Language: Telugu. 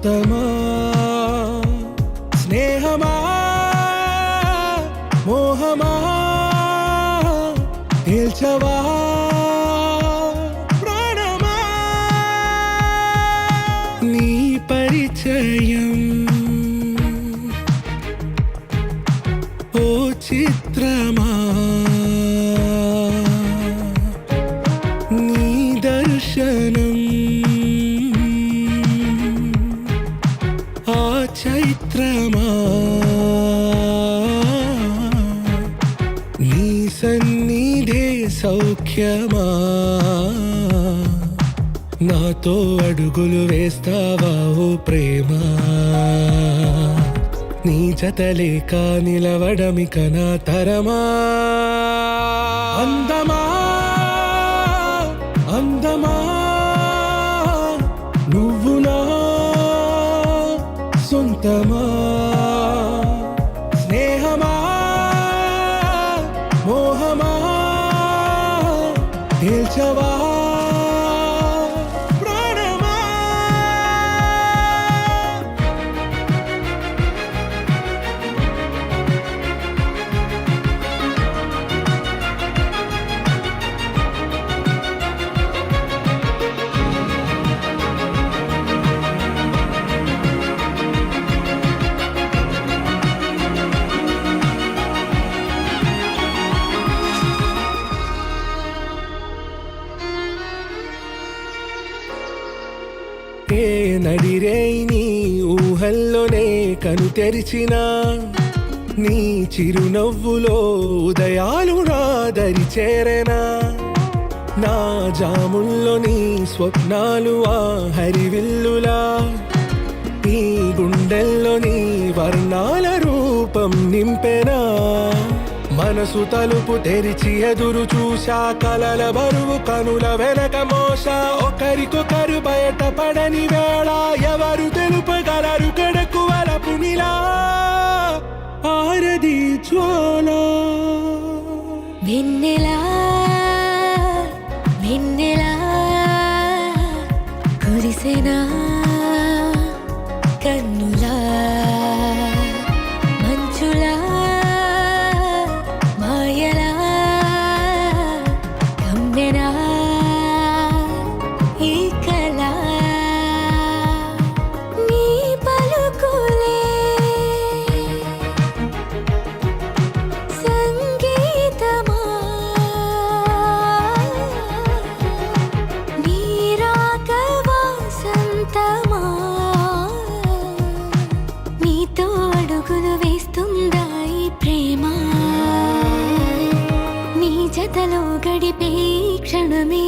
సొంతమా స్నేహమా మోహమా తేల్చవా ప్రాణమా నీ పరిచయం ఓ చిత్రమా నీ దర్శనం ఆ చైత్రమా నీ సన్నిధే సౌఖ్యమా నాతో అడుగులు వేస్తావా ఓ ప్రేమ నీ జతలేక నిలవడమిక నా తరమా అందమా అందమా నువ్వు నా సొంతమా స్నేహమా మోహమా తేల్చవా ప్రాణమా ఏ నడిరే నీ ఊహల్లోనే కను తెరిచిన నీ చిరునవ్వులో ఉదయాలు నా దరి చేరెనా నా జాముల్లో నీ స్వప్నాలు ఆ హరివిల్లులా ఈ గుండెల్లో నీ వర్ణాల రూపం నింపెనా మనసు తలుపు తెరిచి ఎదురు చూసా కలల బరువు కనుల వెనక మోసా ఒకరికొకరు బయట పడని వేళ ఎవరు తెలుపగలరు గడకు వలపు నిలా ఆరది జ్వాల వెన్నెలా వెన్నెలా కురిసెనా కన్నులా మంచులా మాయలా కమ్మెనా ఈ కళ నీ పలుకులే సంగీతమా నీ రాక వసంతమా నీతో అడుగులు వేస్తుందా ఈ ప్రేమ నీ జతలో గడిపే క్షణమే